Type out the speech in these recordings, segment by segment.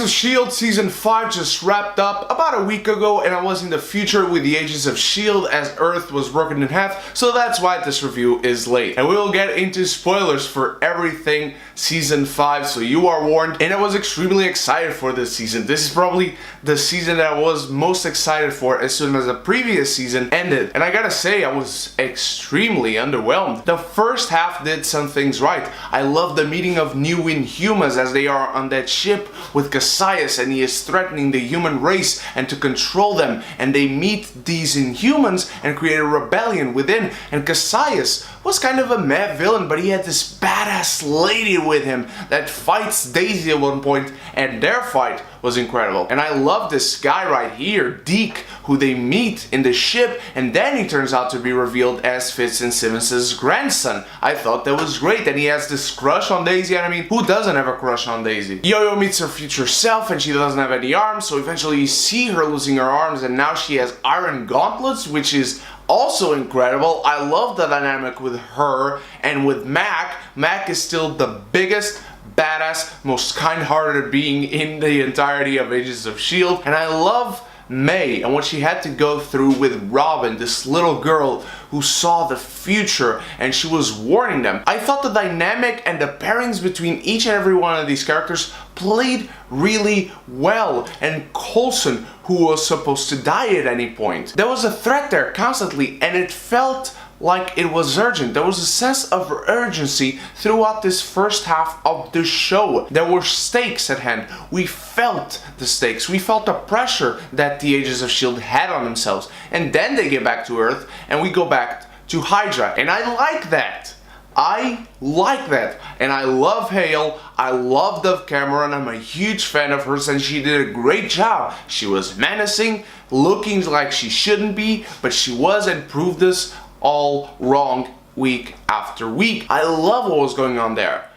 of S.H.I.E.L.D. Season 5 just wrapped up about a week ago, and I was in the future with the Agents of S.H.I.E.L.D. as Earth was broken in half, so that's why this review is late. And we will get into spoilers for everything Season 5, so you are warned. And I was extremely excited for this season. This is probably the season that I was most excited for as soon as the previous season ended. And I gotta say, I was extremely underwhelmed. The first half did some things right. I love the meeting of new Inhumans as they are on that ship with Cassius, and he is threatening the human race and to control them, and they meet these Inhumans and create a rebellion within. And Cassius was kind of a meh villain, but he had this badass lady with him that fights Daisy at one point, and their fight was incredible. And I love this guy right here, Deke, who they meet in the ship, and then he turns out to be revealed as Fitz and Simmons' grandson. I thought that was great, and he has this crush on Daisy, and I mean, who doesn't have a crush on Daisy? Yo-Yo meets her future self, and she doesn't have any arms, so eventually you see her losing her arms, and now she has iron gauntlets, which is also incredible. I love the dynamic with her and with Mac. Mac is still the biggest, badass, most kind-hearted being in the entirety of Agents of S.H.I.E.L.D. And I love May and what she had to go through with Robin, this little girl who saw the future and she was warning them. I thought the dynamic and the pairings between each and every one of these characters played really well. And Coulson, who was supposed to die at any point, there was a threat there constantly, and it felt like it was urgent. There was a sense of urgency throughout this first half of the show. There were stakes at hand. We felt the stakes. We felt the pressure that the Agents of S.H.I.E.L.D. had on themselves. And then they get back to Earth and we go back to Hydra. And I like that. I like that. And I love Hale. I love Dove Cameron. I'm a huge fan of hers and she did a great job. She was menacing, looking like she shouldn't be, but she was, and proved us all wrong week after week. I love what was going on there.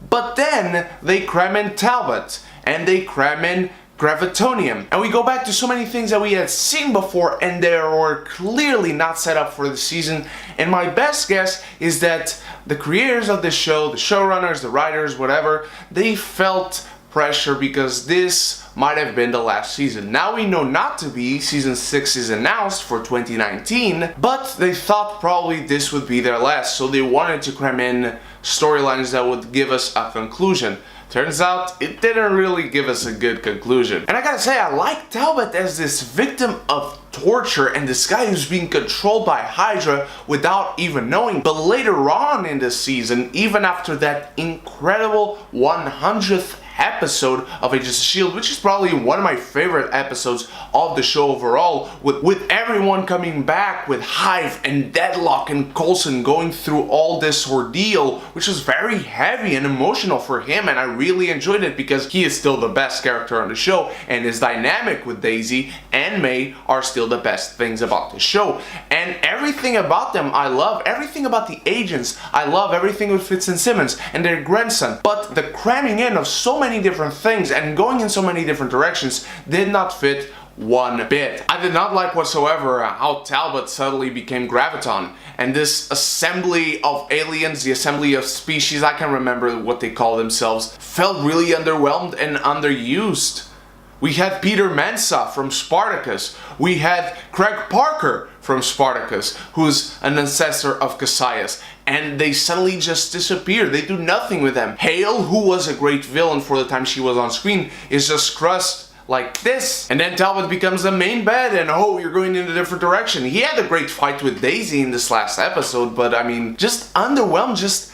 But then they cram in Talbot and they cram in Gravitonium, and we go back to so many things that we had seen before and they were clearly not set up for the season. And my best guess is that the creators of this show, the showrunners, the writers, whatever, they felt pressure because this might have been the last season. Now we know not to be. Season 6 is announced for 2019, but they thought probably this would be their last, so they wanted to cram in storylines that would give us a conclusion. Turns out, it didn't really give us a good conclusion. And I gotta say, I like Talbot as this victim of torture and this guy who's being controlled by Hydra without even knowing. But later on in the season, even after that incredible 100th episode of Agents of S.H.I.E.L.D., which is probably one of my favorite episodes of the show overall, with everyone coming back, with Hive and Deadlock and Coulson going through all this ordeal, which was very heavy and emotional for him, and I really enjoyed it because he is still the best character on the show, and his dynamic with Daisy and May are still the best things about the show. And everything about them I love. Everything about the agents I love. Everything with Fitz and Simmons and their grandson. But the cramming in of so many different things and going in so many different directions did not fit one bit. I did not like whatsoever how Talbot suddenly became Graviton, and this assembly of aliens, the assembly of species, I can't remember what they call themselves, felt really underwhelmed and underused. We had Peter Mensa from Spartacus. We had Craig Parker from Spartacus, who's an ancestor of Cassius. And they suddenly just disappear. They do nothing with them. Hale, who was a great villain for the time she was on screen, is just crushed like this. And then Talbot becomes the main bad and oh, you're going in a different direction. He had a great fight with Daisy in this last episode, but I mean, just underwhelmed, just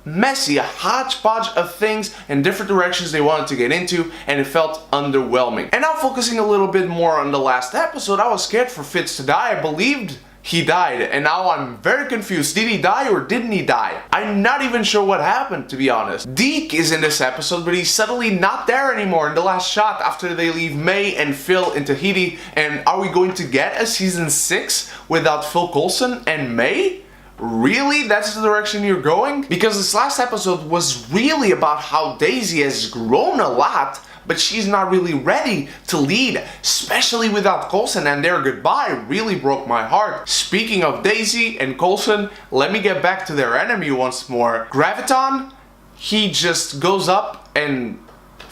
messy, a hodgepodge of things in different directions they wanted to get into, and it felt underwhelming. And now focusing a little bit more on the last episode, I was scared for Fitz to die. I believed he died, and now I'm very confused. Did he die or didn't he die? I'm not even sure what happened, to be honest. Deke is in this episode, but he's suddenly not there anymore in the last shot after they leave May and Phil in Tahiti. And are we going to get a season 6 without Phil Coulson and May? Really? That's the direction you're going? Because this last episode was really about how Daisy has grown a lot, but she's not really ready to lead, especially without Coulson, and their goodbye really broke my heart. Speaking of Daisy and Coulson, let me get back to their enemy once more. Graviton, he just goes up and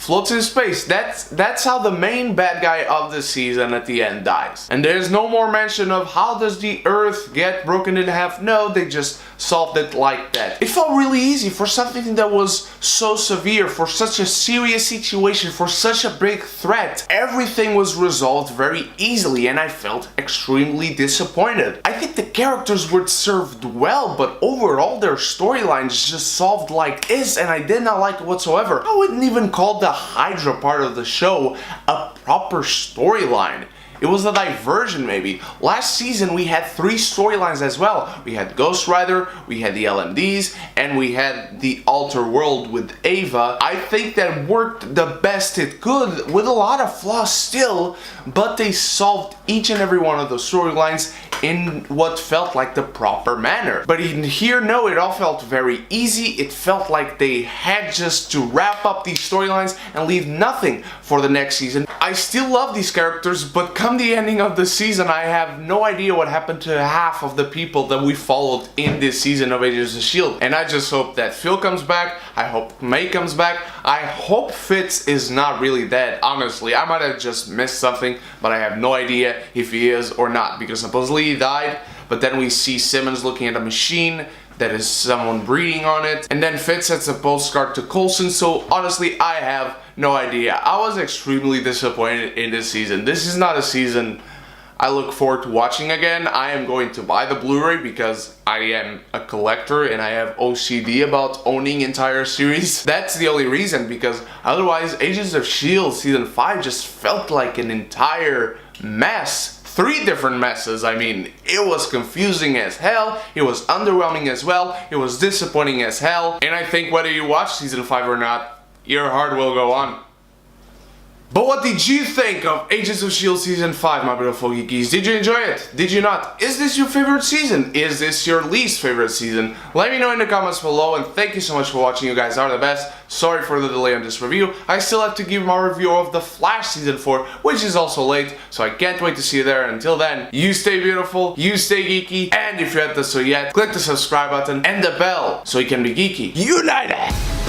floats in space. That's how the main bad guy of the season at the end dies. And there's no more mention of how does the Earth get broken in half. No, they just solved it like that. It felt really easy for something that was so severe, for such a serious situation, for such a big threat. Everything was resolved very easily and I felt extremely disappointed. I think the characters were served well, but overall their storylines just solved like this and I did not like it whatsoever. I wouldn't even call the Hydra part of the show a proper storyline. It was a diversion maybe. Last season we had 3 storylines as well. We had Ghost Rider, we had the LMDs, and we had the Alter World with Ava. I think that worked the best it could with a lot of flaws still, but they solved each and every one of those storylines in what felt like the proper manner. But in here, no, it all felt very easy. It felt like they had just to wrap up these storylines and leave nothing for the next season. I still love these characters, but come the ending of the season, I have no idea what happened to half of the people that we followed in this season of Agents of S.H.I.E.L.D. And I just hope that Phil comes back, I hope May comes back, I hope Fitz is not really dead, honestly. I might have just missed something, but I have no idea if he is or not, because supposedly he died, but then we see Simmons looking at a machine that is someone breathing on it, and then Fitz sends a postcard to Coulson, so honestly I have no idea. I was extremely disappointed in this season. This is not a season I look forward to watching again. I am going to buy the Blu-ray because I am a collector and I have OCD about owning entire series. That's the only reason, because otherwise Agents of S.H.I.E.L.D. season 5 just felt like an entire mess. 3 different messes. I mean, it was confusing as hell, it was underwhelming as well, it was disappointing as hell, and I think whether you watch season 5 or not, your heart will go on. But what did you think of Agents of S.H.I.E.L.D. Season 5, my beautiful geekies? Did you enjoy it? Did you not? Is this your favorite season? Is this your least favorite season? Let me know in the comments below, and thank you so much for watching. You guys are the best. Sorry for the delay on this review. I still have to give my review of The Flash Season 4, which is also late, so I can't wait to see you there. And until then, you stay beautiful, you stay geeky, and if you haven't done so yet, click the subscribe button and the bell so you can be geeky united!